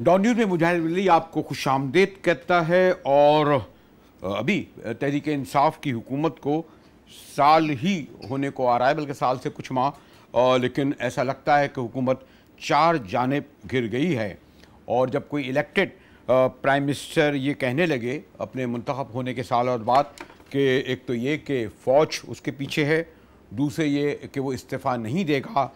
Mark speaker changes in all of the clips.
Speaker 1: Dawn news میں مجاہد ولی آپ کو خوش آمدید کہتا ہے۔ اور ابھی تحریک انصاف کی حکومت کو سال ہی ہونے کو آ رہا ہے، بلکہ سال سے کچھ ماہ، لیکن ایسا لگتا ہے کہ حکومت چار جانب گر گئی ہے۔ اور جب کوئی الیکٹڈ پرائم منسٹر یہ کہنے لگے اپنے منتخب ہونے کے سال بعد کہ ایک تو یہ کہ فوج اس کے پیچھے ہے، دوسرے یہ کہ وہ استعفیٰ نہیں دے گا،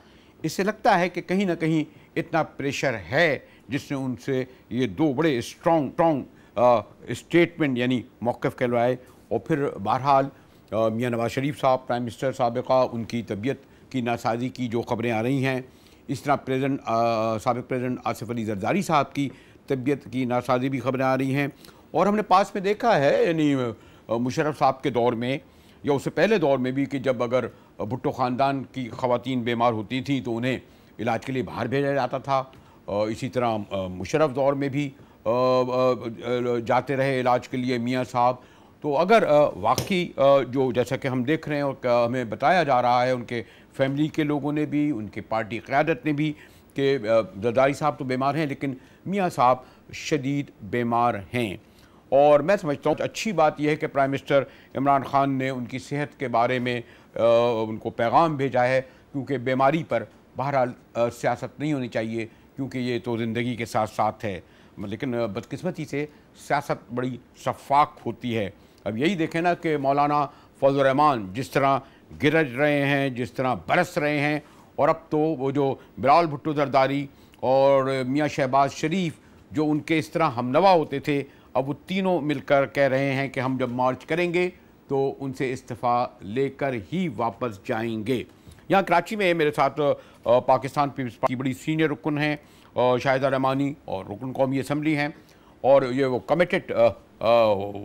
Speaker 1: اس سے لگتا ہے کہ کہیں نہ کہیں اتنا پریشر ہے جس نے ان سے یہ دو بڑے اسٹرانگ اسٹیٹمنٹ یعنی موقف کہلوائے۔ اور پھر بہرحال میاں نواز شریف صاحب پرائم منسٹر سابقہ، ان کی طبیعت کی ناسازی کی جو خبریں آ رہی ہیں، اس طرح سابق پریزیڈنٹ آصف علی زرداری صاحب کی طبیعت کی ناسازی بھی خبریں آ رہی ہیں۔ اور ہم نے پاس میں دیکھا ہے یعنی مشرف صاحب کے دور میں یا اس سے پہلے دور میں بھی کہ جب اگر بھٹو خاندان کی خواتین بیمار ہوتی تھیں تو انہیں علاج کے لیے باہر بھیجا جاتا تھا۔ اسی طرح مشرف دور میں بھی جاتے رہے علاج کے لیے میاں صاحب۔ تو اگر واقعی جو جیسا کہ ہم دیکھ رہے ہیں اور ہمیں بتایا جا رہا ہے ان کے فیملی کے لوگوں نے بھی، ان کے پارٹی قیادت نے بھی، کہ زرداری صاحب تو بیمار ہیں لیکن میاں صاحب شدید بیمار ہیں۔ اور میں سمجھتا ہوں اچھی بات یہ ہے کہ پرائم منسٹر عمران خان نے ان کی صحت کے بارے میں ان کو پیغام بھیجا ہے، کیونکہ بیماری پر بہرحال سیاست نہیں ہونی چاہیے، کیونکہ یہ تو زندگی کے ساتھ ساتھ ہے۔ لیکن بدقسمتی سے سیاست بڑی شفاف ہوتی ہے۔ اب یہی دیکھیں نا کہ مولانا فضل الرحمان جس طرح گرج رہے ہیں، جس طرح برس رہے ہیں، اور اب تو وہ جو بلاول بھٹو زرداری اور میاں شہباز شریف جو ان کے اس طرح ہمنوا ہوتے تھے، اب وہ تینوں مل کر کہہ رہے ہیں کہ ہم جب مارچ کریں گے تو ان سے استعفیٰ لے کر ہی واپس جائیں گے۔ یہاں کراچی میں میرے ساتھ پاکستان پیپلز پارٹی کی بڑی سینئر رکن ہیں شاہدہ رحمانی، اور رکن قومی اسمبلی ہیں، اور یہ وہ کمیٹڈ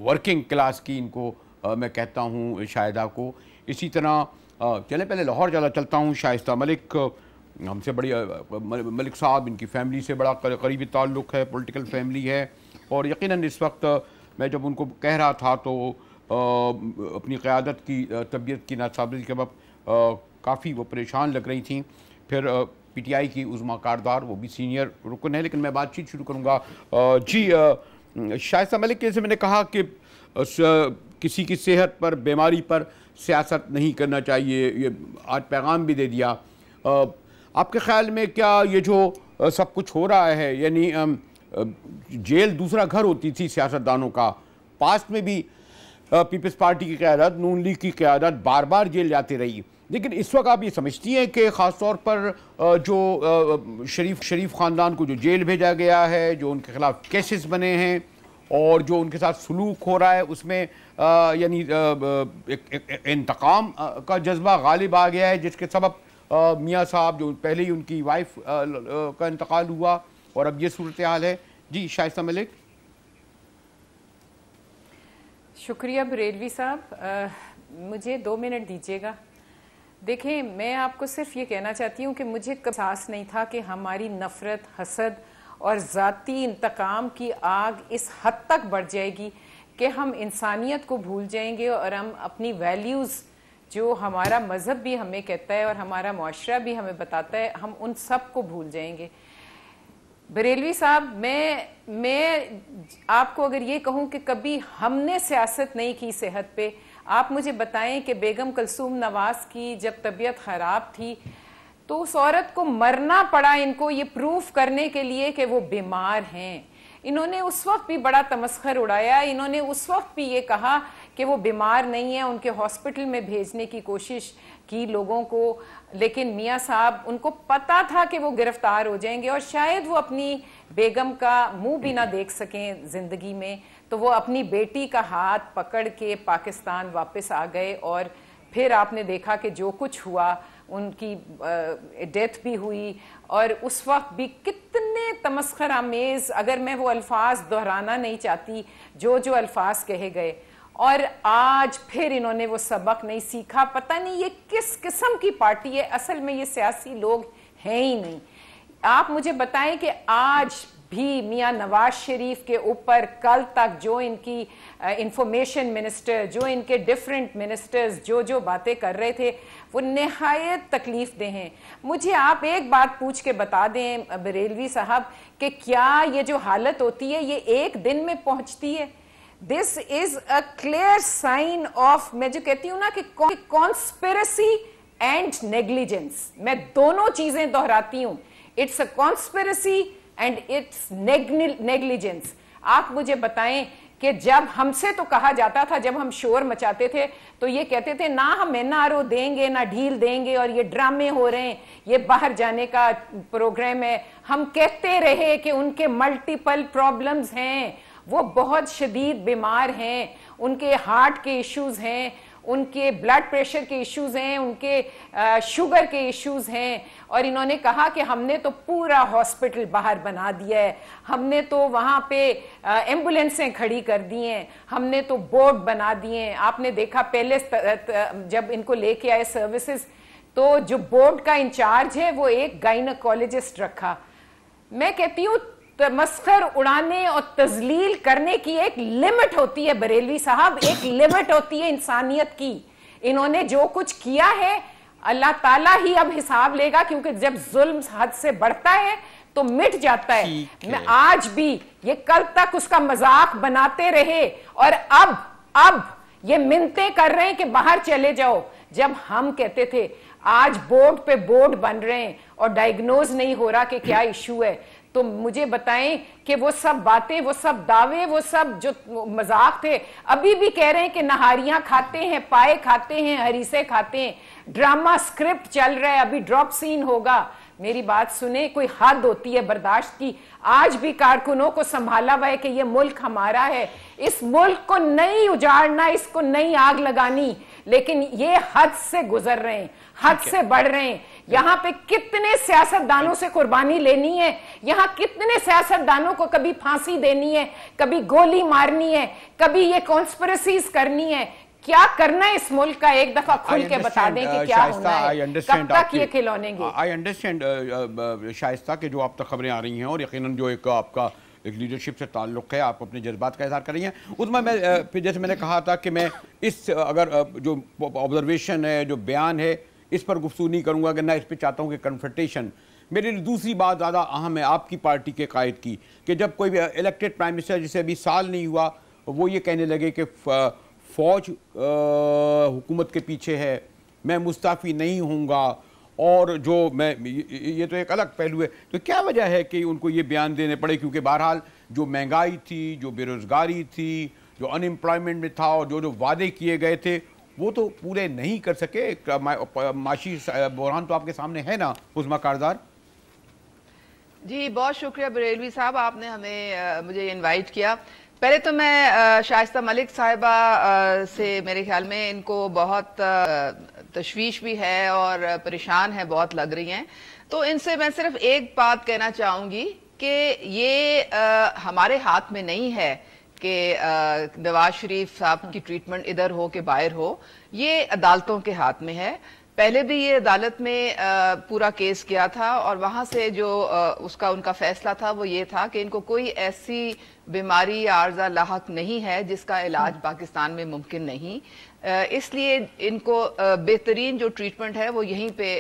Speaker 1: ورکنگ کلاس کی ان کو میں کہتا ہوں شاہدہ کو۔ اسی طرح چلیں پہلے لاہور چلتا ہوں، شائستہ ملک ہم سے بڑی، ملک صاحب ان کی فیملی سے بڑا قریبی تعلق ہے، پولیٹیکل فیملی ہے، اور یقیناً اس وقت میں جب ان کو کہہ رہا تھا تو اپنی قیادت کی طبیعت کی ناسازی کے وقت کافی وہ پریشان لگ رہی تھیں۔ پھر پی ٹی آئی کی عظمیٰ کاردار، وہ بھی سینئر رکن ہے، لیکن میں بات چیت شروع کروں گا۔ جی شائستہ ملک، جیسے میں نے کہا کہ کسی کی صحت پر، بیماری پر سیاست نہیں کرنا چاہیے، یہ آج پیغام بھی دے دیا۔ آپ کے خیال میں کیا یہ جو سب کچھ ہو رہا ہے، یعنی جیل دوسرا گھر ہوتی تھی سیاستدانوں کا، پاسٹ میں بھی پیپلز پارٹی کی قیادت، نون لیگ کی قیادت بار بار جیل جاتی رہی، لیکن اس وقت آپ یہ سمجھتی ہیں کہ خاص طور پر جو شریف خاندان کو جو جیل بھیجا گیا ہے، جو ان کے خلاف کیسز بنے ہیں اور جو ان کے ساتھ سلوک ہو رہا ہے، اس میں یعنی انتقام کا جذبہ غالب آ گیا ہے، جس کے سبب میاں صاحب جو پہلے ہی ان کی وائف کا انتقال ہوا اور اب یہ صورتحال ہے۔ جی شائستہ ملک۔
Speaker 2: شکریہ بریلوی صاحب، مجھے 2 منٹ دیجیے گا۔ دیکھیں، میں آپ کو صرف یہ کہنا چاہتی ہوں کہ مجھے احساس نہیں تھا کہ ہماری نفرت، حسد اور ذاتی انتقام کی آگ اس حد تک بڑھ جائے گی کہ ہم انسانیت کو بھول جائیں گے، اور ہم اپنی ویلیوز جو ہمارا مذہب بھی ہمیں کہتا ہے اور ہمارا معاشرہ بھی ہمیں بتاتا ہے، ہم ان سب کو بھول جائیں گے۔ بریلوی صاحب، میں آپ کو اگر یہ کہوں کہ کبھی ہم نے سیاست نہیں کی صحت پہ، آپ مجھے بتائیں کہ بیگم کلثوم نواز کی جب طبیعت خراب تھی تو اس عورت کو مرنا پڑا ان کو یہ پروف کرنے کے لیے کہ وہ بیمار ہیں۔ انہوں نے اس وقت بھی بڑا تمسخر اڑایا، انہوں نے اس وقت بھی یہ کہا کہ وہ بیمار نہیں ہیں، ان کے ہاسپٹل میں بھیجنے کی کوشش کی لوگوں کو، لیکن میاں صاحب ان کو پتا تھا کہ وہ گرفتار ہو جائیں گے اور شاید وہ اپنی بیگم کا منہ بھی نہ دیکھ سکیں زندگی میں، تو وہ اپنی بیٹی کا ہاتھ پکڑ کے پاکستان واپس آ گئے۔ اور پھر آپ نے دیکھا کہ جو کچھ ہوا، ان کی ڈیتھ بھی ہوئی، اور اس وقت بھی کتنے تمسخر آمیز، اگر میں وہ الفاظ دہرانا نہیں چاہتی جو الفاظ کہے گئے، اور آج پھر انہوں نے وہ سبق نہیں سیکھا۔ پتہ نہیں یہ کس قسم کی پارٹی ہے، اصل میں یہ سیاسی لوگ ہیں ہی نہیں۔ آپ مجھے بتائیں کہ آج بھی میاں نواز شریف کے اوپر کل تک جو ان کی انفارمیشن منسٹر، جو ان کے ڈیفرنٹ منسٹرز جو باتیں کر رہے تھے وہ نہایت تکلیف دہ ہیں. مجھے آپ ایک بات پوچھ کے بتا دیں بریلوی صاحب کہ کیا یہ جو حالت ہوتی ہے یہ ایک دن میں پہنچتی ہے؟ دس از اے کلیئر سائن آف، میں جو کہتی ہوں نا کہ کانسپیرسی اینڈ نیگلیجنس، میں دونوں چیزیں دہراتی ہوں. It's a conspiracy and it's negligence. آپ مجھے بتائیں کہ جب ہم سے تو کہا جاتا تھا، جب ہم شور مچاتے تھے تو یہ کہتے تھے نہ ہم NRO دیں گے نہ ڈھیل دیں گے اور یہ ڈرامے ہو رہے ہیں، یہ باہر جانے کا پروگرام ہے. ہم کہتے رہے کہ ان کے ملٹیپل پرابلمز ہیں، وہ بہت شدید بیمار ہیں، ان کے ہارٹ کے ایشوز ہیں، ان کے بلڈ پریشر کے ایشوز ہیں، ان کے شوگر کے ایشوز ہیں. اور انہوں نے کہا کہ ہم نے تو پورا ہاسپٹل باہر بنا دیا ہے، ہم نے تو وہاں پہ ایمبولینسیں کھڑی کر دی ہیں، ہم نے تو بورڈ بنا دیے ہیں. آپ نے دیکھا پہلے جب ان کو لے کے آئے سروسز تو جو بورڈ کا انچارج ہے وہ ایک گائنیکولوجسٹ رکھا. میں کہتی ہوں تمسخر اڑانے اور تذلیل کرنے کی ایک لمٹ ہوتی ہے بریلوی صاحب، ایک لمٹ ہوتی ہے انسانیت کی. انہوں نے جو کچھ کیا ہے اللہ تعالیٰ ہی اب حساب لے گا، کیونکہ جب ظلم حد سے بڑھتا ہے تو مٹ جاتا ہے. میں آج بھی یہ کل تک اس کا مذاق بناتے رہے اور اب یہ منتیں کر رہے ہیں کہ باہر چلے جاؤ. جب ہم کہتے تھے آج بورڈ پہ بورڈ بن رہے ہیں اور ڈائیگنوز نہیں ہو رہا کہ کیا ایشو ہے، تو مجھے بتائیں کہ وہ سب باتیں، وہ سب دعوے، وہ سب جو مذاق تھے. ابھی بھی کہہ رہے ہیں کہ نہاریاں کھاتے ہیں، پائے کھاتے ہیں، ہریسے کھاتے ہیں. ڈرامہ سکرپٹ چل رہا ہے، ابھی ڈراپ سین ہوگا. میری بات سنیں، کوئی حد ہوتی ہے برداشت کی. آج بھی کارکنوں کو سنبھالا ہوا ہے کہ یہ ملک ہمارا ہے، اس ملک کو نہیں اجاڑنا، اس کو نہیں آگ لگانی، لیکن یہ حد سے گزر رہے ہیں، حد سے بڑھ رہے ہیں. یہاں پہ کتنے سیاستدانوں سے قربانی لینی ہے، یہاں کتنے سیاستدانوں کو کبھی پھانسی دینی ہے، کبھی گولی مارنی ہے، کبھی یہ کانسپریسیز کرنی ہے. کیا کرنا ہے اس ملک کا ایک دفعہ کھل کے بتا دیں کہ کیا ہونا ہے، کب تک یہ کھلونے گے.
Speaker 1: آئی انڈرسٹینڈ شائستہ کہ جو آپ تک خبریں آ رہی ہیں اور یقیناً جو ایک آپ کا ایک لیڈرشپ سے تعلق ہے، آپ اپنے جذبات کا اظہار کر رہی ہیں. اس میں پھر جیسے میں نے کہا تھا کہ میں اس اگر جو آبزرویشن ہے، جو بیان ہے، اس پر گفتگو نہیں کروں گا کہ نہ اس پہ چاہتا ہوں کہ کنفرنٹیشن. میرے لیے دوسری بات زیادہ اہم ہے آپ کی پارٹی کے قائد کی، کہ جب کوئی الیکٹڈ پرائم منسٹر جسے ابھی سال نہیں ہوا وہ یہ کہنے لگے کہ فوج حکومت کے پیچھے ہے، میں مستعفی نہیں ہوں گا، اور جو میں یہ تو ایک الگ پہلو ہے. تو کیا وجہ ہے کہ ان کو یہ بیان دینے پڑے؟ کیونکہ بہرحال جو مہنگائی تھی، جو بے روزگاری تھی، جو ان امپلائمنٹ میں تھا، اور جو وعدے کیے گئے تھے وہ تو پورے نہیں کر سکے. معاشی بحران تو آپ کے سامنے ہے نا عظمیٰ کارزار.
Speaker 3: جی بہت شکریہ بریلوی صاحب، آپ نے مجھے انوائٹ کیا. پہلے تو میں شائستہ ملک صاحبہ سے میرے خیال میں ان کو بہت تشویش بھی ہے اور پریشان ہے بہت لگ رہی ہیں. تو ان سے میں صرف ایک بات کہنا چاہوں گی کہ یہ ہمارے ہاتھ میں نہیں ہے کہ نواز شریف صاحب کی ٹریٹمنٹ ادھر ہو کہ باہر ہو. یہ عدالتوں کے ہاتھ میں ہے. پہلے بھی یہ عدالت میں پورا کیس کیا تھا اور وہاں سے جو ان کا فیصلہ تھا وہ یہ تھا کہ ان کو کوئی ایسی بیماری یا عارضہ لاحق نہیں ہے جس کا علاج پاکستان میں ممکن نہیں. اس لیے ان کو بہترین جو ٹریٹمنٹ ہے وہ یہیں پہ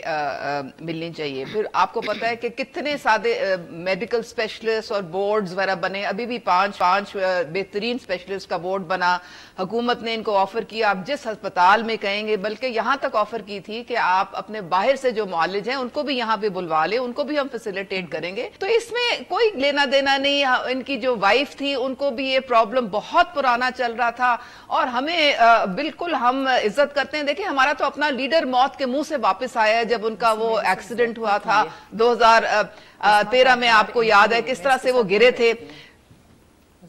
Speaker 3: ملنی چاہیے. پھر آپ کو پتہ ہے کہ کتنے سادے میڈیکل اسپیشلسٹ اور بورڈز وغیرہ بنے. ابھی بھی پانچ بہترین اسپیشلسٹ کا بورڈ بنا. حکومت نے ان کو آفر کیا، آپ جس ہسپتال میں کہیں گے، بلکہ یہاں تک آفر کی تھی کہ آپ اپنے باہر سے جو معالج ہیں ان کو بھی یہاں پہ بلوا لیں، ان کو بھی ہم فیسیلیٹیٹ کریں گے. تو اس میں کوئی لینا دینا نہیں. ان کی جو وائف تھی ان کو بھی یہ پرابلم بہت پرانا چل رہا تھا اور ہمیں بالکل ہم عزت کرتے ہیں. دیکھیں ہمارا تو اپنا لیڈر موت کے منہ سے واپس آیا ہے جب ان کا وہ ایکسیڈنٹ ہوا تھا 2013 میں. آپ کو یاد ہے کس طرح سے وہ گرے تھے.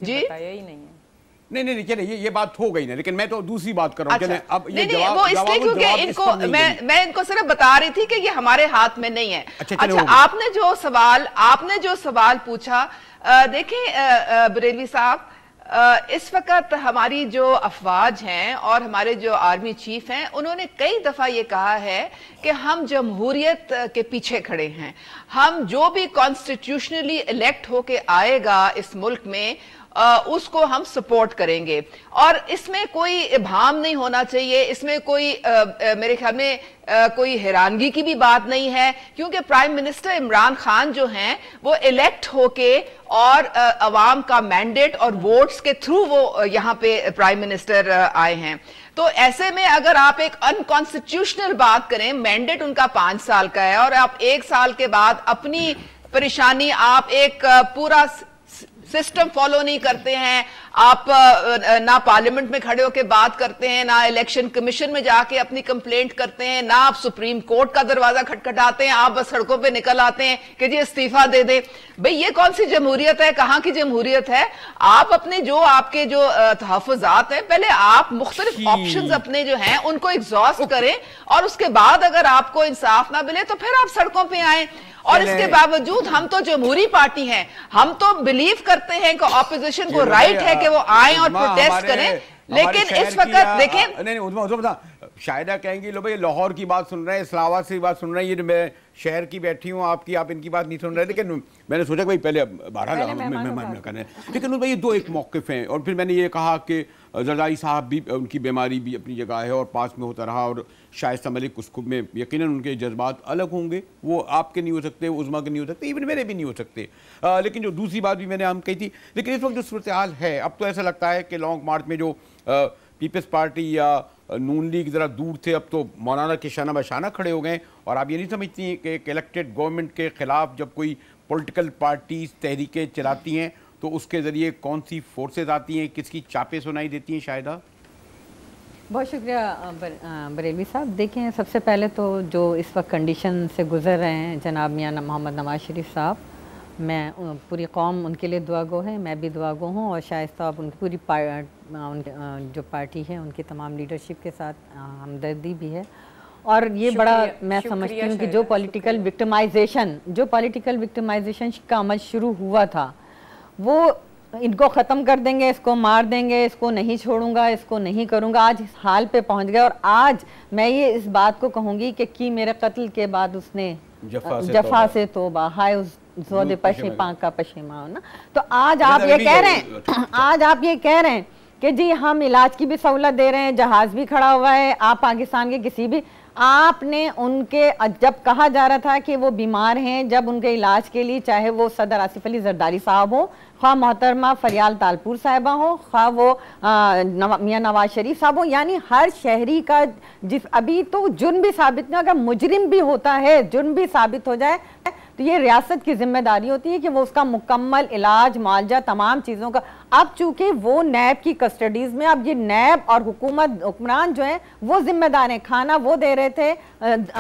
Speaker 3: جی
Speaker 1: نہیں چلے یہ بات ہو گئی نا، لیکن میں تو دوسری بات کر رہا ہوں. اب
Speaker 3: نہیں وہ اس لیے کیونکہ ان کو میں ان کو صرف بتا رہی تھی کہ یہ ہمارے ہاتھ میں نہیں ہے. اچھا آپ نے جو سوال پوچھا، دیکھیں بریلوی صاحب اس وقت ہماری جو افواج ہیں اور ہمارے جو آرمی چیف ہیں انہوں نے کئی دفعہ یہ کہا ہے کہ ہم جمہوریت کے پیچھے کھڑے ہیں. ہم جو بھی کانسٹیٹیوشنلی الیکٹ ہو کے آئے گا اس ملک میں اس کو ہم سپورٹ کریں گے, اور اس میں کوئی ابہام نہیں ہونا چاہیے, اس میں کوئی میرے خیال میں کوئی حیرانگی کی بھی بات نہیں ہے, کیونکہ پرائم منسٹر عمران خان جو ہیں وہ الیکٹ ہو کے اور عوام کا مینڈیٹ اور ووٹس کے تھرو وہ یہاں پہ پرائم منسٹر آئے ہیں. تو ایسے میں اگر آپ ایک انکانسٹیٹیوشنل بات کریں, مینڈیٹ ان کا 5 سال کا ہے اور آپ 1 سال کے بعد اپنی پریشانی آپ ایک پورا سسٹم فالو نہیں کرتے ہیں, آپ نہ پارلیمنٹ میں کھڑے ہو کے بات کرتے ہیں, نہ الیکشن کمیشن میں جا کے اپنی کمپلینٹ کرتے ہیں, نہ آپ سپریم کورٹ کا دروازہ کھٹکھٹاتے ہیں, آپ بس سڑکوں پہ نکل آتے ہیں کہ جی استعفیٰ دے دیں. بھئی یہ کون سی جمہوریت ہے, کہاں کی جمہوریت ہے؟ آپ اپنے جو آپ کے جو تحفظات ہیں پہلے آپ مختلف آپشنز اپنے جو ہیں ان کو ایگزاسٹ کریں, اور اس کے بعد اگر آپ کو انصاف نہ ملے تو پھر آپ سڑکوں پہ آئیں. اور اس کے باوجود ہم تو جمہوری پارٹی ہیں, ہم تو بلیو کرتے ہیں کہ اپوزیشن کو رائٹ ہے کہ وہ آئیں اور پروٹیسٹ کریں, لیکن اس وقت دیکھیں
Speaker 1: نہیں شاہدہ کہیں گی لو بھئی لاہور کی بات سن رہے ہیں, اسلام آباد سے بات سن رہے ہیں, یہ جو میں شہر کی بیٹھی ہوں آپ کی, آپ ان کی بات نہیں سن رہے, لیکن میں نے سوچا کہ بھئی پہلے بہرحال مہمان کرنے, لیکن بھئی یہ 2 ایک موقف ہیں. اور پھر میں نے یہ کہا کہ زرداری صاحب بھی ان کی بیماری بھی اپنی جگہ ہے اور پاس میں ہوتا رہا, اور شائستہ ملک اس کو میں یقیناً ان کے جذبات الگ ہوں گے, وہ آپ کے نہیں ہو سکتے, عظمیٰ کے نہیں ہو سکتے, ایون میرے بھی نہیں ہو سکتے. لیکن جو دوسری بات بھی میں نے عام کہی تھی, لیکن اس وقت جو صورتحال ہے اب تو ایسا لگتا ہے کہ لانگ مارچ میں جو پیپلز پارٹی یا نون لیگ ذرا دور تھے, اب تو مولانا کے شانہ بشانہ کھڑے ہو گئے. اور آپ یہ نہیں سمجھتی ہیں کہ ایک الیکٹڈ گورنمنٹ کے خلاف جب کوئی پولیٹیکل پارٹیز تحریکیں چلاتی ہیں تو اس کے ذریعے کون سی فورسز آتی ہیں, کس کی چاپیں سنائی دیتی ہیں؟ شاہدہ
Speaker 4: بہت شکریہ بریلوی صاحب. دیکھیں سب سے پہلے تو جو اس وقت کنڈیشن سے گزر رہے ہیں جناب میاں محمد نواز شریف صاحب, میں پوری قوم ان کے لیے دعا گو ہے, میں بھی دعا گو ہوں, اور شائستہ اب ان کی پوری جو پارٹی ہے ان کی تمام لیڈرشپ کے ساتھ ہمدردی بھی ہے. اور یہ بڑا میں سمجھتی ہوں کہ جو پولیٹیکل وکٹمائزیشن کا عمل شروع ہوا تھا وہ ان کو ختم کر دیں گے, اس کو مار دیں گے, اس کو نہیں چھوڑوں گا, اس کو نہیں کروں گا, آج اس حال پہ پہنچ گئے. اور آج میں یہ اس بات کو کہوں گی کہ میرے قتل کے بعد اس نے جفا سے توبہ, ہائے اس زود پشیماں کا پشیماں نا. تو آج آپ یہ کہہ رہے ہیں کہ جی ہم علاج کی بھی سہولت دے رہے ہیں, جہاز بھی کھڑا ہوا ہے, آپ پاکستان کے کسی بھی, آپ نے ان کے جب کہا جا رہا تھا کہ وہ بیمار ہیں, جب ان کے علاج کے لیے چاہے وہ صدر آصف علی زرداری صاحب ہو, خواہ محترمہ فریال تالپور صاحبہ ہو, خواہ وہ میاں نواز شریف صاحب ہو, یعنی ہر شہری کا ابھی تو جرم بھی ثابت نہیں, اگر مجرم بھی ہوتا ہے جرم بھی ثابت ہو جائے تو یہ ریاست کی ذمہ داری ہوتی ہے کہ وہ اس کا مکمل علاج معالجہ تمام چیزوں کا. اب چونکہ وہ نیب کی کسٹڈیز میں, اب یہ نیب اور حکمران جو ہیں وہ ذمہ دار ہیں, کھانا وہ دے رہے تھے,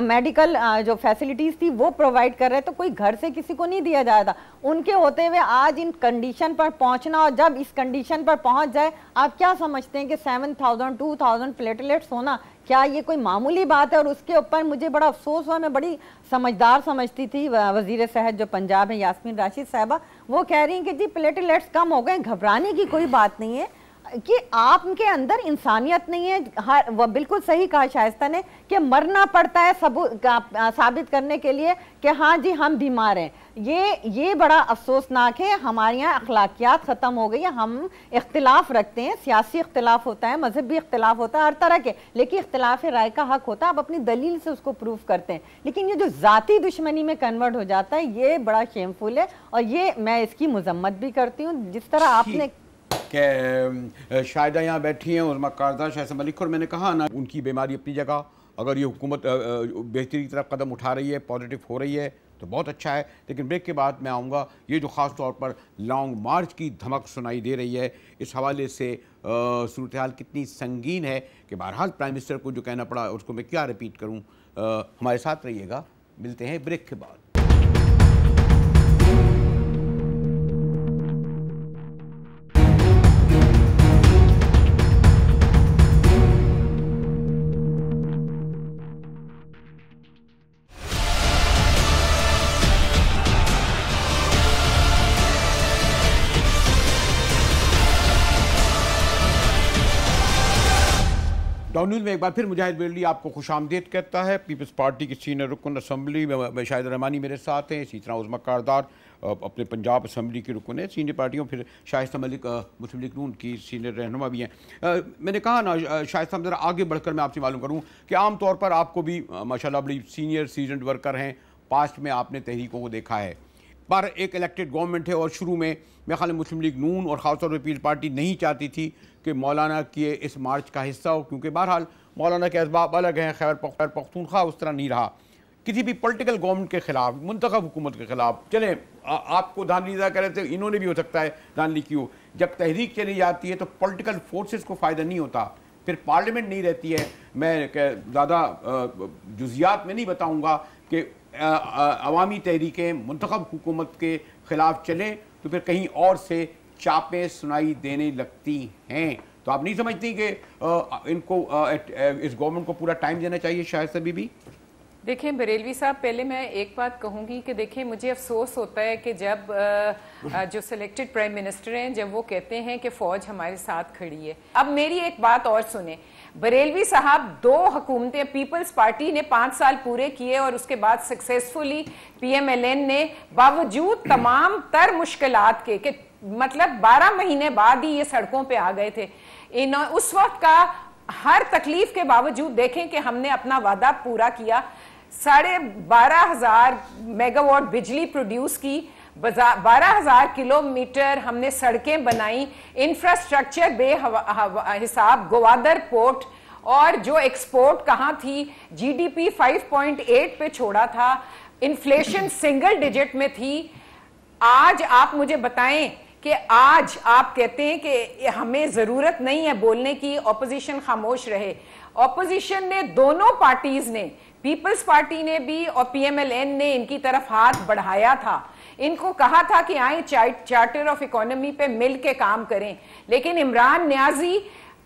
Speaker 4: میڈیکل جو فیسلٹیز تھی وہ پرووائڈ کر رہے, تو کوئی گھر سے کسی کو نہیں دیا جاتا. ان کے ہوتے ہوئے آج ان کنڈیشن پر پہنچنا, اور جب اس کنڈیشن پر پہنچ جائے, آپ کیا سمجھتے ہیں کہ 7,000 2,000 پلیٹلیٹس ہونا کیا یہ کوئی معمولی بات ہے؟ اور اس کے اوپر مجھے بڑا افسوس ہوا, میں بڑی سمجھدار سمجھتی تھی وزیر صحت جو پنجاب ہے یاسمین راشد صاحبہ, وہ کہہ رہی ہیں کہ جی پلیٹلیٹس کم ہو گئے, گھبرانے کی کوئی بات نہیں ہے, کہ آپ کے اندر انسانیت نہیں ہے. وہ بالکل صحیح کہا شائستہ نے کہ مرنا پڑتا ہے ثابت کرنے کے لیے کہ ہاں جی ہم بیمار ہیں. یہ بڑا افسوسناک ہے. ہمارے یہاں اخلاقیات ختم ہو گئی ہیں. ہم اختلاف رکھتے ہیں, سیاسی اختلاف ہوتا ہے, مذہبی اختلاف ہوتا ہے, ہر طرح کے, لیکن اختلاف رائے کا حق ہوتا ہے, آپ اپنی دلیل سے اس کو پروف کرتے ہیں. لیکن یہ جو ذاتی دشمنی میں کنورٹ ہو جاتا ہے یہ بڑا شیم فل ہے, اور یہ میں اس کی مذمت بھی کرتی ہوں. جس طرح آپ نے
Speaker 1: کہ شاہدہ یہاں بیٹھی ہیں, عظمیٰ کارزہ شائستہ ملک, اور میں نے کہا نا ان کی بیماری اپنی جگہ, اگر یہ حکومت بہتری کی طرف قدم اٹھا رہی ہے, پازیٹیو ہو رہی ہے تو بہت اچھا ہے. لیکن بریک کے بعد میں آؤں گا, یہ جو خاص طور پر لانگ مارچ کی دھمک سنائی دے رہی ہے, اس حوالے سے صورتحال کتنی سنگین ہے کہ بہرحال پرائم منسٹر کو جو کہنا پڑا اس کو میں کیا ریپیٹ کروں. ہمارے ساتھ رہیے گا, ملتے ہیں بریک کے بعد. ٹاؤن نیوز میں ایک بار پھر مجاہد بریلوی آپ کو خوش آمدید کہتا ہے. پیپلز پارٹی کے سینئر رکن اسمبلی میں شاہد رحمانی میرے ساتھ ہیں, اسی طرح عظمیٰ کاردار اپنے پنجاب اسمبلی کے رکن ہیں سینئر پارٹیوں, پھر شائستہ ملک مسلم لیگ نون کی سینئر رہنما بھی ہیں. میں نے کہا نا شائستہ, ذرا آگے بڑھ کر میں آپ سے معلوم کروں کہ عام طور پر آپ کو بھی ماشاءاللہ بڑی سینئر سیزنڈ ورکر ہیں, پاسٹ میں آپ نے تحریکوں کو دیکھا ہے, پر ایک الیکٹڈ گورنمنٹ ہے اور شروع میں میرے خیال میں مسلم لیگ نون اور خاص طور پہ پیپلز پارٹی نہیں چاہتی تھی کہ مولانا کے اس مارچ کا حصہ ہو, کیونکہ بہرحال مولانا کے اسباب الگ ہیں. خیبر پختونخوا اس طرح نہیں رہا کسی بھی پولیٹیکل گورنمنٹ کے خلاف, منتخب حکومت کے خلاف. چلیں آپ کو دھاندلی کر رہے تھے, انہوں نے بھی ہو سکتا ہے دھاندلی کی ہو. جب تحریک چلی جاتی ہے تو پولیٹیکل فورسز کو فائدہ نہیں ہوتا, پھر پارلیمنٹ نہیں رہتی ہے. میں زیادہ جزیات میں نہیں بتاؤں گا کہ عوامی تحریکیں منتخب حکومت کے خلاف چلیں تو پھر کہیں اور سے چاپیں سنائی دینے لگتی ہیں. تو آپ نہیں سمجھتی کہ ان کو اس گورنمنٹ کو پورا ٹائم دینا چاہیے شائستہ بی بی؟
Speaker 2: دیکھیں بریلوی صاحب, پہلے میں ایک بات کہوں گی کہ دیکھیں مجھے افسوس ہوتا ہے کہ جب جو سلیکٹڈ پرائم منسٹر ہیں جب وہ کہتے ہیں کہ فوج ہمارے ساتھ کھڑی ہے. اب میری ایک بات اور سنیں بریلوی صاحب, 2 حکومتیں پیپلز پارٹی نے 5 سال پورے کیے اور اس کے بعد successfully P M L N نے باوجود تمام تر مشکلات کے, کہ مطلب 12 مہینے بعد ہی یہ سڑکوں پہ آ گئے تھے, اس وقت کا ہر تکلیف کے باوجود دیکھیں کہ ہم نے اپنا وعدہ پورا کیا. 12,500 میگا واٹ بجلی پروڈیوس کی, 12,000 کلومیٹر ہم نے سڑکیں بنائیں, انفراسٹرکچر بے حساب, گوادر پورٹ, اور جو ایکسپورٹ کہاں تھی, جی ڈی پی 5.8 پہ چھوڑا تھا, انفلیشن سنگل ڈیجٹ میں تھی. آج آپ مجھے بتائیں کہ آج آپ کہتے ہیں کہ ہمیں ضرورت نہیں ہے بولنے کی, اپوزیشن خاموش رہے. اپوزیشن نے, دونوں پارٹیز نے, پیپلز پارٹی نے بھی اور پی ایم ایل این نے ان کی طرف ہاتھ بڑھایا تھا, ان کو کہا تھا کہ آئیں چارٹر آف اکانومی پہ مل کے کام کریں. لیکن عمران نیازی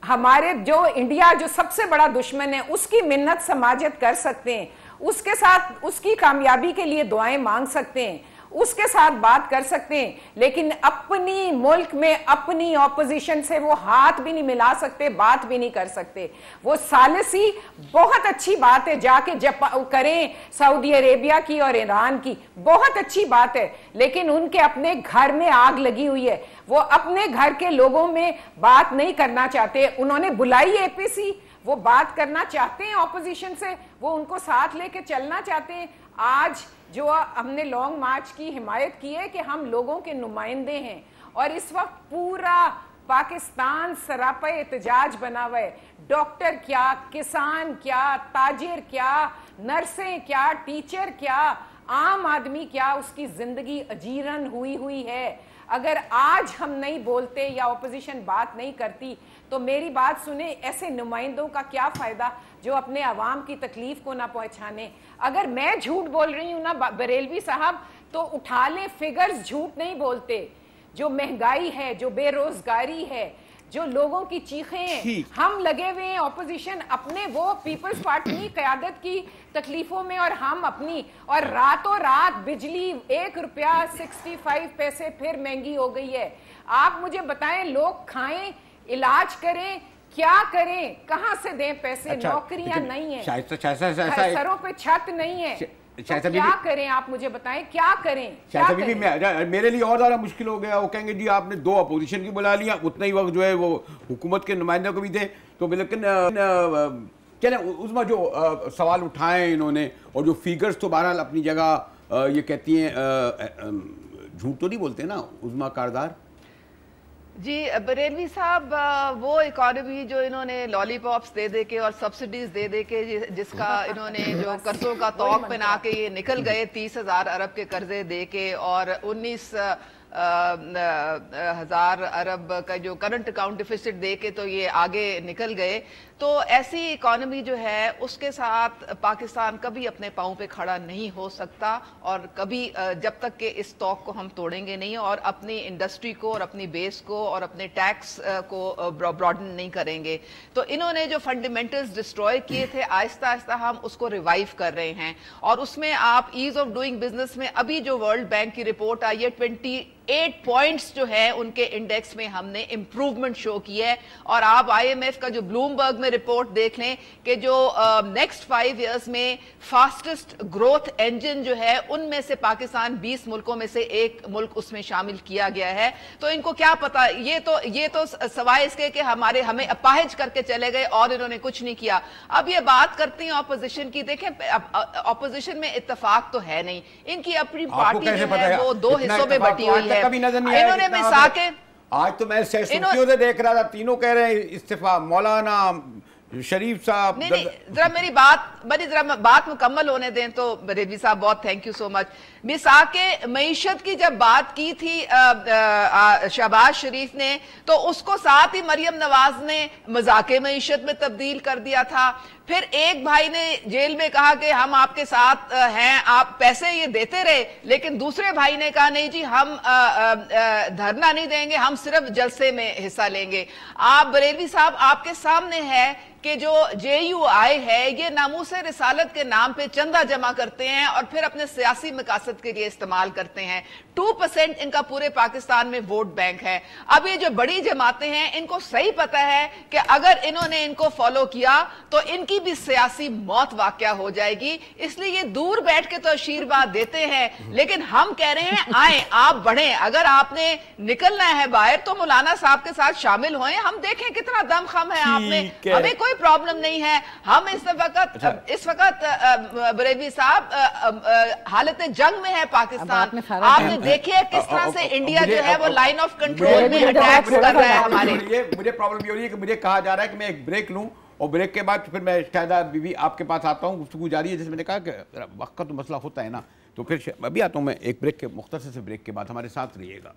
Speaker 2: ہمارے جو انڈیا جو سب سے بڑا دشمن ہے اس کی منت سماجت کر سکتے ہیں, اس کے ساتھ اس کی کامیابی کے لیے دعائیں مانگ سکتے ہیں, اس کے ساتھ بات کر سکتے ہیں, لیکن اپنی ملک میں اپنی اپوزیشن سے وہ ہاتھ بھی نہیں ملا سکتے, بات بھی نہیں کر سکتے. وہ ثالثی بہت اچھی بات ہے, جا کے جب کریں سعودی عربیہ کی اور ایران کی, بہت اچھی بات ہے, لیکن ان کے اپنے گھر میں آگ لگی ہوئی ہے, وہ اپنے گھر کے لوگوں میں بات نہیں کرنا چاہتے. انہوں نے بلائی اے پی سی, وہ بات کرنا چاہتے ہیں اپوزیشن سے, وہ ان کو ساتھ لے کے چلنا چاہتے ہیں. آج جو ہم نے لانگ مارچ کی حمایت کی ہے کہ ہم لوگوں کے نمائندے ہیں, اور اس وقت پورا پاکستان سراپا احتجاج بنا ہوا ہے. ڈاکٹر کیا, کسان کیا, تاجر کیا, نرسیں کیا, ٹیچر کیا, عام آدمی کیا, اس کی زندگی اجیرن ہوئی ہے. اگر آج ہم نہیں بولتے یا اپوزیشن بات نہیں کرتی تو میری بات سنیں, ایسے نمائندوں کا کیا فائدہ جو اپنے عوام کی تکلیف کو نہ پہنچانے. اگر میں جھوٹ بول رہی ہوں نا بریلوی صاحب, تو اٹھا لیں فگرز, جھوٹ نہیں بولتے. جو مہنگائی ہے, جو بے روزگاری ہے, جو لوگوں کی چیخیں ہیں, ہم لگے ہوئے ہیں اپوزیشن اپنے وہ پیپلز پارٹی قیادت کی تکلیفوں میں, اور ہم اپنی, اور راتوں رات بجلی 1 روپیہ 65 پیسے پھر مہنگی ہو گئی ہے. آپ مجھے بتائیں, لوگ کھائیں, علاج کریں, کیا کریں, کہاں سے دیں پیسے؟ نوکریاں نہیں ہیں, سروں پہ چھت نہیں ہے, کیا کریں آپ مجھے بتائیں, کیا کریں؟
Speaker 1: میرے لیے اور زیادہ مشکل ہو گیا. وہ کہیں گے جی آپ نے 2 اپوزیشن کی بلا لیا, اتنا ہی وقت جو ہے وہ حکومت کے نمائندوں کو بھی دے. تو لیکن چلیں عظمیٰ جو سوال اٹھائے انہوں نے, اور جو فیگرز تو بہرحال اپنی جگہ یہ کہتی ہیں, جھوٹ تو نہیں بولتے نا عظمیٰ کاردار؟
Speaker 3: جی بریلوی صاحب, وہ اکانومی جو انہوں نے لالی پاپس دے دے کے اور سبسڈیز دے دے کے, جس کا انہوں نے جو قرضوں کا توق پہنا کے یہ نکل گئے, 30,000 ارب کے قرضے دے کے, اور 19,000 ارب کا جو کرنٹ اکاؤنٹ ڈیفیسٹ دے کے تو یہ آگے نکل گئے. تو ایسی اکانومی جو ہے اس کے ساتھ پاکستان کبھی اپنے پاؤں پہ کھڑا نہیں ہو سکتا, اور کبھی جب تک کہ اس توق کو ہم توڑیں گے نہیں, اور اپنی انڈسٹری کو اور اپنی بیس کو اور اپنے ٹیکس کو براڈن نہیں کریں گے. تو انہوں نے جو فنڈامنٹلز ڈسٹروائے کیے تھے, آہستہ آہستہ ہم اس کو ریوائیو کر رہے ہیں. اور اس میں آپ ایز آف ڈوئنگ بزنس میں ابھی جو ورلڈ بینک کی رپورٹ آئی ہے, 8 پوائنٹس جو ہے ان کے انڈیکس میں ہم نے امپروومنٹ شو کی ہے. اور آپ آئی ایم ایف کا جو بلومبرگ میں رپورٹ دیکھ لیں کہ جو نیکسٹ 5 ایئرز میں فاسٹسٹ گروتھ انجن جو ہے ان میں سے پاکستان 20 ملکوں میں سے ایک ملک اس میں شامل کیا گیا ہے. تو ان کو کیا پتا, یہ تو سوائے اس کے کہ ہمیں اپاہج کر کے چلے گئے اور انہوں نے کچھ نہیں کیا. اب یہ بات کرتی ہیں اپوزیشن کی, دیکھیں اپوزیشن میں اتفاق تو ہے نہیں, ان کی اپنی پارٹی جو ہے وہ 2 حصوں میں بٹی ہوئی ہے. انہوں نے مساکیں,
Speaker 1: آج تو میں سرخیوں سے دیکھ رہا تھا, تینوں کہہ رہے ہیں استعفا, مولانا شریف صاحب.
Speaker 3: نہیں ذرا میری بات مکمل ہونے دیں تو رضوی صاحب, بہت تھینک یو سو مچ. مساک معیشت کی جب بات کی تھی شہباز شریف نے تو اس کو ساتھ ہی مریم نواز نے مذاق معیشت میں تبدیل کر دیا تھا. پھر ایک بھائی نے جیل میں کہا کہ ہم آپ کے ساتھ ہیں, آپ پیسے یہ دیتے رہے, لیکن دوسرے بھائی نے کہا نہیں جی ہم دھرنا نہیں دیں گے, ہم صرف جلسے میں حصہ لیں گے. آپ بریلوی صاحب, آپ کے سامنے ہے کہ جو جے یو آئی ہے یہ ناموس رسالت کے نام پہ چندہ جمع کرتے ہیں اور پھر اپنے سیاسی مقاصد کے لیے استعمال کرتے ہیں. 2% ان کا پورے پاکستان میں ووٹ بینک ہے. اب یہ جو بڑی جماعتیں ہیں ان کو صحیح پتا ہے کہ اگر انہوں نے ان کو فالو کیا تو ان کی بھی سیاسی موت واقعہ ہو جائے گی, اس لیے یہ دور بیٹھ کے تو آشیرواد دیتے ہیں. لیکن ہم کہہ رہے ہیں آئیں, آپ بڑھیں, اگر آپ نے نکلنا ہے باہر تو مولانا صاحب کے ساتھ شامل ہوئیں. ہم دیکھیں کتنا دم خم ہے آپ میں, ہمیں کوئی پرابلم نہیں ہے. ہم اس وقت بریلوی صاحب حالت جنگ میں ہے پاکستان. آپ نے دیکھے کس طرح سے انڈیا جو ہے وہ لائن آف کنٹرول میں اٹیکس کر رہا ہے ہمارے.
Speaker 1: مجھے پرابلم یہ ہو رہی ہے کہ مجھے کہا جا رہا ہے کہ میں ایک بریک لوں اور بریک کے بعد پھر میں شاہدہ بی بی آپ کے پاس آتا ہوں. گفتگو جاری ہے, جیسے میں نے کہا کہ وقت کا تو مسئلہ ہوتا ہے نا, تو پھر ابھی آتا ہوں میں ایک بریک کے مختصر سے بریک کے بعد. ہمارے ساتھ رہیے گا.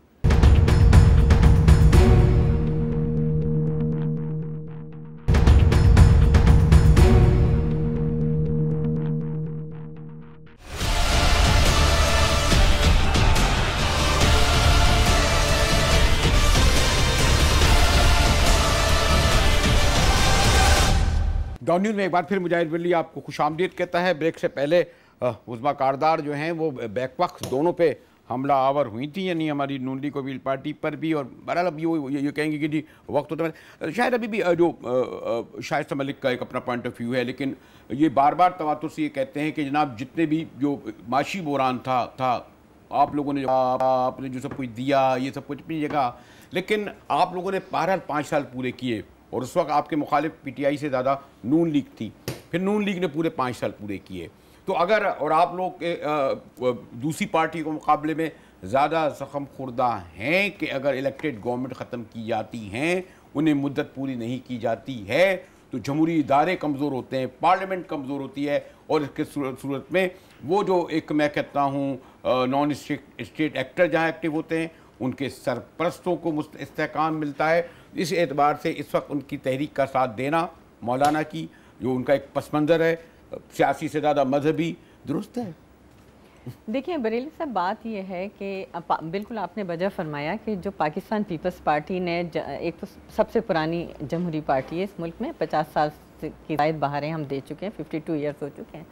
Speaker 1: ڈان نیوز میں ایک بار پھر مجاہد ولی آپ کو خوش آمدید کہتا ہے. بریک سے پہلے عظمیٰ کاردار جو ہیں وہ بیک وقت دونوں پہ حملہ آور ہوئی تھیں, یعنی ہماری نون لیگ قبیل پارٹی پر بھی, اور بہرحال اب یہ کہیں گے کہ جی وقت ہوتا ہے. شاید ابھی بھی جو شائستہ ملک کا ایک اپنا پوائنٹ آف ویو ہے, لیکن یہ بار بار تواتر سے یہ کہتے ہیں کہ جناب جتنے بھی جو معاشی بحران تھا آپ لوگوں نے جو سب کچھ دیا, یہ سب کچھ اپنی جگہ, لیکن آپ لوگوں نے بہرحال 5 سال پورے کیے, اور اس وقت آپ کے مخالف پی ٹی آئی سے زیادہ نون لیگ تھی, پھر نون لیگ نے پورے 5 سال پورے کیے. تو اگر اور آپ لوگ دوسری پارٹی کے مقابلے میں زیادہ زخم خوردہ ہیں کہ اگر الیکٹڈ گورنمنٹ ختم کی جاتی ہیں, انہیں مدت پوری نہیں کی جاتی ہے, تو جمہوری ادارے کمزور ہوتے ہیں, پارلیمنٹ کمزور ہوتی ہے, اور اس کے صورت میں وہ جو ایک میں کہتا ہوں نان اسٹیٹ ایکٹر جہاں ایکٹیو ہوتے ہیں ان کے سرپرستوں کو استحکام ملتا ہے. اس اعتبار سے اس وقت ان کی تحریک کا ساتھ دینا, مولانا کی جو ان کا ایک پس منظر ہے سیاسی سے زیادہ مذہبی, درست ہے.
Speaker 4: دیکھیں بریلوی صاحب, بات یہ ہے کہ بالکل آپ نے وجہ فرمایا کہ جو پاکستان پیپلز پارٹی نے ایک تو سب سے پرانی جمہوری پارٹی ہے اس ملک میں, 50 سال کی زائد بہاریں ہم دے چکے ہیں, 52 ایئرز ہو چکے ہیں,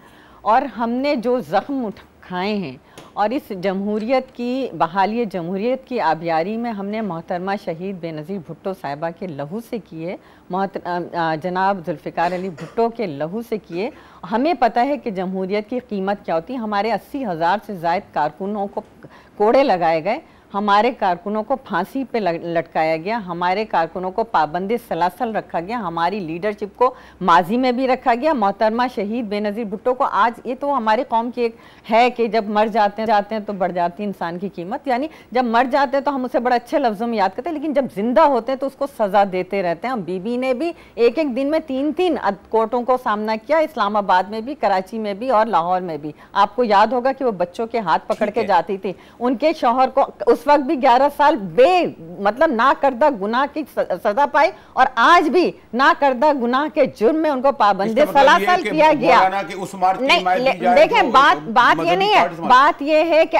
Speaker 4: اور ہم نے جو زخم کھائے ہیں اور اس جمہوریت کی بحالی جمہوریت کی آبیاری میں ہم نے محترمہ شہید بے نظیر بھٹو صاحبہ کے لہو سے کیے, جناب ذوالفقار علی بھٹو کے لہو سے کیے. ہمیں پتہ ہے کہ جمہوریت کی قیمت کیا ہوتی ہے. ہمارے 80,000 سے زائد کارکنوں کو کوڑے لگائے گئے, ہمارے کارکنوں کو پھانسی پہ لٹکایا گیا, ہمارے کارکنوں کو پابند سلاسل رکھا گیا, ہماری لیڈرشپ کو ماضی میں بھی رکھا گیا. محترمہ شہید بے نظیر بھٹو کو آج, یہ تو ہماری قوم کی ایک ہے کہ جب مر جاتے ہیں تو بڑھ جاتی ہے انسان کی قیمت, یعنی جب مر جاتے ہیں تو ہم اسے بڑے اچھے لفظوں میں یاد کرتے ہیں, لیکن جب زندہ ہوتے ہیں تو اس کو سزا دیتے رہتے ہیں. بی بی نے بھی ایک دن میں 3 کورٹوں کو سامنا کیا, اسلام آباد میں بھی, کراچی میں بھی اور لاہور میں بھی. آپ کو یاد ہوگا کہ وہ بچوں کے ہاتھ پکڑ کے جاتی تھی, ان کے شوہر کو اس وقت بھی 11 سال مطلب نہ کردہ گناہ کی سزا پائی, اور آج بھی نہ کردہ گناہ کے جرم میں ان کو پابند سلاسل کیا گیا. دیکھیں بات یہ نہیں ہے, بات یہ ہے کہ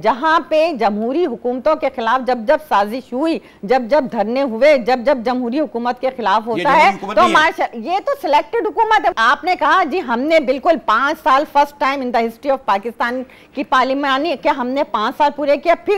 Speaker 4: جہاں پہ جمہوری حکومتوں کے خلاف جب سازش ہوئی, جب دھرنے ہوئے, جب جمہوری حکومت کے خلاف ہوتا ہے تو یہ تو سلیکٹڈ حکومت ہے. آپ نے کہا جی ہم نے بالکل 5 سال first time in the history of Pakistan کی پارلیمانی کہ ہم نے 5 سال پورے کیا, پھر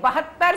Speaker 2: 72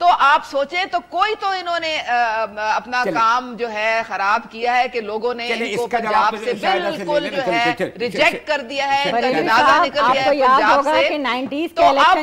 Speaker 3: تو آپ سوچیں تو کوئی تو انہوں نے اپنا کام جو ہے خراب کیا ہے کہ لوگوں نے ان کو پنجاب سے بالکل جو ہے ریجیکٹ کر دیا ہے، ان کا جنازہ نکل گیا ہے پنجاب سے۔ تو اب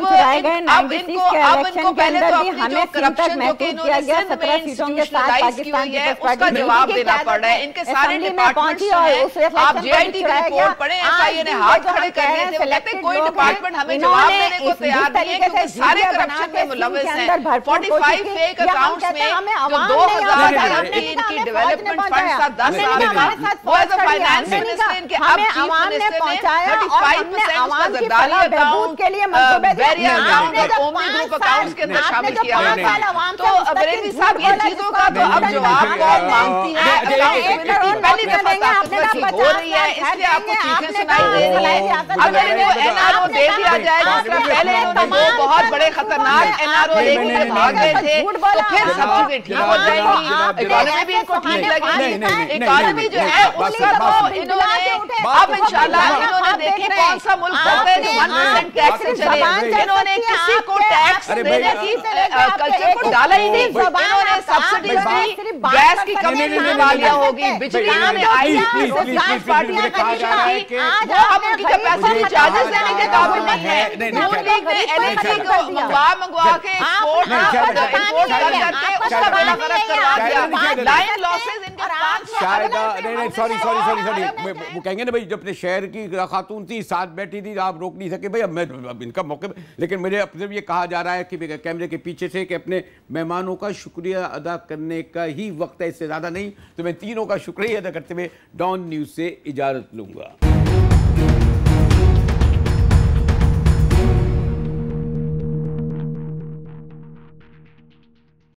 Speaker 3: ان کو پہلے تو اپنی جو کرپشن جو کہ انہوں نے سندھ میں انسٹیٹیوشنلائز کی ہوئی ہے اس کا جواب دینا پڑ رہا ہے۔ ان کے سارے ڈپارٹمنٹس جو ہیں، آپ جے آئی ٹی کی رپورٹ پڑھیں، ایس آئی اے نے ہاتھ کھڑے کر دیے تھے، وہ کہتے ہیں کوئی ڈپارٹمنٹ ہمیں جواب دینے کو تیار نہیں ہے کیونکہ سارے کرپشن میں ملوث ہیں۔ 45 فیک اکاؤنٹس میں جو 2000 کی ان کی ڈیولپمنٹ فنڈ تھا 10 سال کا، وہ ایز اے فائنانس منسٹر ان کے اب چیف منسٹر نے 35% اس کا زرداری اکاؤنٹ بیریا اکاؤنٹ اور اومنی گروپ اکاؤنٹس کے اندر شامل کیا ہوا ہے۔ تو بریلوی صاحب ان چیزوں کا تو اب جواب کون مانگتی ہے؟ اکاؤنٹیبلٹی پہلی دفعہ طاقتور ہو رہی ہے، اس لیے آپ کو چیزیں سنائی دے رہی ہیں۔ اگر ان کو این آر او دے دیا جائے جس طرح پہلے انہوں نے دو بہت بڑے خطرناک این آر او لے کے بھاگ گئے تھے تو پھر سب چیزیں ٹھیک ہو جائیں گی، اکانومی بھی ان کو ٹھیک لگے گی۔ اکانومی جو ہے اس کا تو انہوں نے اب انشاءاللہ انہوں نے دیکھیں کون سا ملک ہوتا ہے جو 1% ٹیکس سے چلے، انہوں نے کسی کو ٹیکس دینے کی کلچر کو ڈالا ہی نہیں، انہوں نے سبسڈیز دی، گیس کی کمی نکالیا ہوگی، بجلی انہوں نے آئی سوشلسٹ پارٹی نے کمیشن کی، وہ اب ان کی کیپیسٹی چارجز دینے کے قابل نہیں ہے۔ نون لیگ نے ایل این جی کو منگوا کے ایکسپورٹ کر کر کے اس کا بلا غرق کروا دیا۔ لائن لاسز ان کے 500
Speaker 1: شاید نہیں سوری وہ کہیں گے نا بھائی جب اپنے شہر کی خاتون تھی ساتھ بیٹھی تھی آپ روک نہیں سکے بھائی اب ان کا موقع، لیکن مجھے اپنے یہ کہا جا رہا ہے کہ کیمرے کے پیچھے سے کہ اپنے مہمانوں کا شکریہ ادا کرنے کا ہی وقت ہے، اس سے زیادہ نہیں، تو میں تینوں کا شکریہ ادا کرتے ہوئے ڈان نیوز سے اجازت لوں گا۔